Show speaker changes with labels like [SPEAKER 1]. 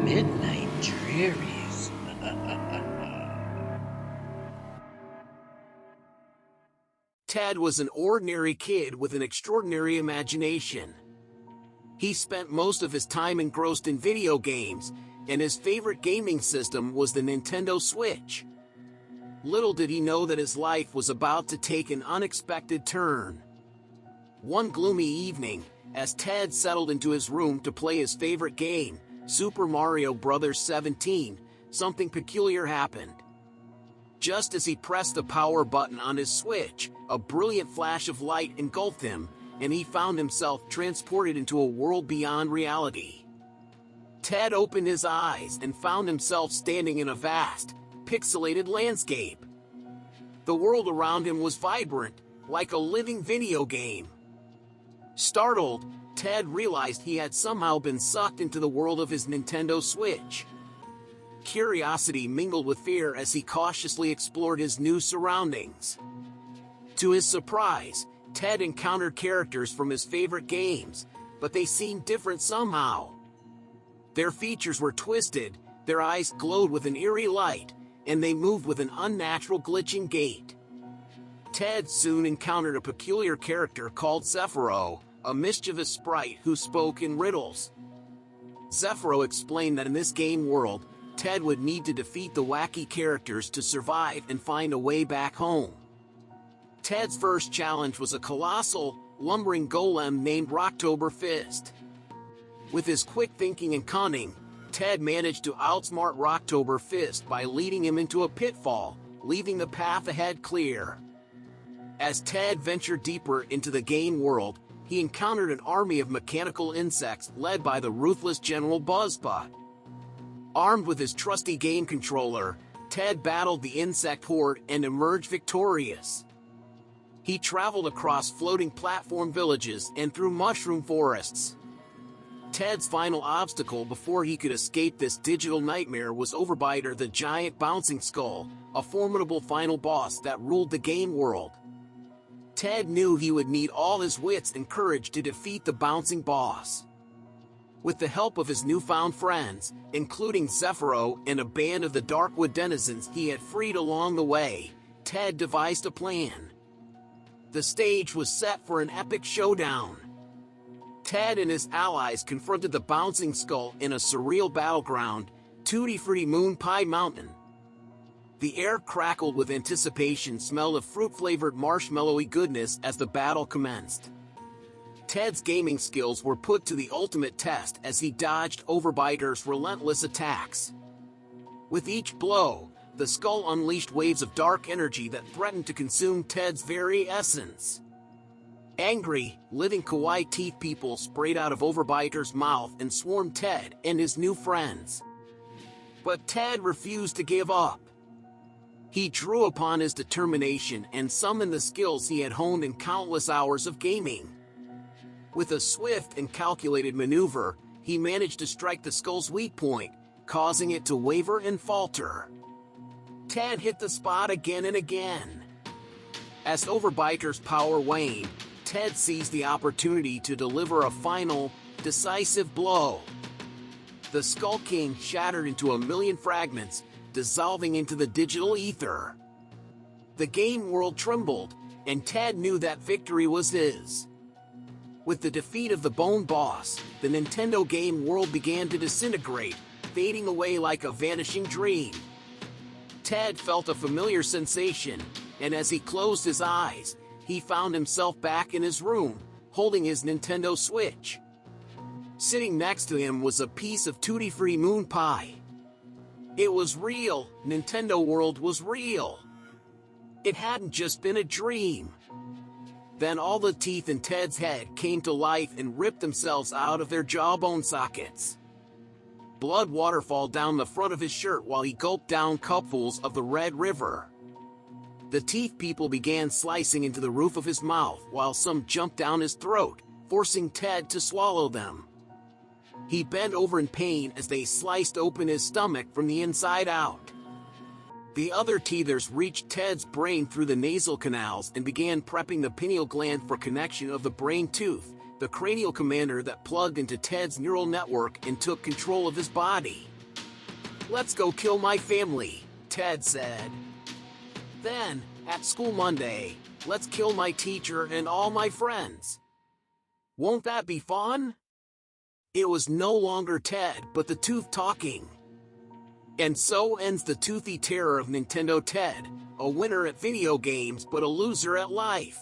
[SPEAKER 1] Midnight Drearies.
[SPEAKER 2] Ted was an ordinary kid with an extraordinary imagination. He spent most of his time engrossed in video games, and his favorite gaming system was the Nintendo Switch. Little did he know that his life was about to take an unexpected turn. One gloomy evening, as Ted settled into his room to play his favorite game, Super Mario Bros. 17, something peculiar happened. Just as he pressed the power button on his Switch, a brilliant flash of light engulfed him, and he found himself transported into a world beyond reality. Ted opened his eyes and found himself standing in a vast, pixelated landscape. The world around him was vibrant, like a living video game. Startled, Ted realized he had somehow been sucked into the world of his Nintendo Switch. Curiosity mingled with fear as he cautiously explored his new surroundings. To his surprise, Ted encountered characters from his favorite games, but they seemed different somehow. Their features were twisted, their eyes glowed with an eerie light, and they moved with an unnatural glitching gait. Ted soon encountered a peculiar character called Zephyro, a mischievous sprite who spoke in riddles. Zephyro explained that in this game world, Ted would need to defeat the wacky characters to survive and find a way back home. Ted's first challenge was a colossal, lumbering golem named Rocktober Fist. With his quick thinking and cunning, Ted managed to outsmart Rocktober Fist by leading him into a pitfall, leaving the path ahead clear. As Ted ventured deeper into the game world, he encountered an army of mechanical insects led by the ruthless General Buzzbot. Armed with his trusty game controller, Ted battled the insect horde and emerged victorious. He traveled across floating platform villages and through mushroom forests. Ted's final obstacle before he could escape this digital nightmare was Overbiter the giant bouncing skull, a formidable final boss that ruled the game world. Ted knew he would need all his wits and courage to defeat the bouncing boss. With the help of his newfound friends, including Zephyro and a band of the Darkwood denizens he had freed along the way, Ted devised a plan. The stage was set for an epic showdown. Ted and his allies confronted the bouncing skull in a surreal battleground, Tutti Frutti Moon Pie Mountain. The air crackled with anticipation, smelled of fruit-flavored marshmallowy goodness as the battle commenced. Ted's gaming skills were put to the ultimate test as he dodged Overbiter's relentless attacks. With each blow, the skull unleashed waves of dark energy that threatened to consume Ted's very essence. Angry, living kawaii teeth people sprayed out of Overbiter's mouth and swarmed Ted and his new friends. But Ted refused to give up. He drew upon his determination and summoned the skills he had honed in countless hours of gaming. With a swift and calculated maneuver, he managed to strike the skull's weak point, causing it to waver and falter. Ted hit the spot again and again. As Overbiter's power waned, Ted seized the opportunity to deliver a final, decisive blow. The Skull King shattered into a million fragments, dissolving into the digital ether. The game world trembled, and Ted knew that victory was his. With the defeat of the Bone Boss, the Nintendo game world began to disintegrate, fading away like a vanishing dream. Ted felt a familiar sensation, and as he closed his eyes, he found himself back in his room, holding his Nintendo Switch. Sitting next to him was a piece of Tutti Frutti Moon Pie. It was real. Nintendo World was real. It hadn't just been a dream. Then all the teeth in Ted's head came to life and ripped themselves out of their jawbone sockets. Blood waterfalled down the front of his shirt while he gulped down cupfuls of the Red River. The teeth people began slicing into the roof of his mouth while some jumped down his throat, forcing Ted to swallow them. He bent over in pain as they sliced open his stomach from the inside out. The other teethers reached Ted's brain through the nasal canals and began prepping the pineal gland for connection of the brain tooth, the cranial commander that plugged into Ted's neural network and took control of his body. Let's go kill my family, Ted said. Then, at school Monday, let's kill my teacher and all my friends. Won't that be fun? It was no longer Ted but the tooth talking. And so ends the toothy terror of Nintendo Ted, a winner at video games but a loser at life.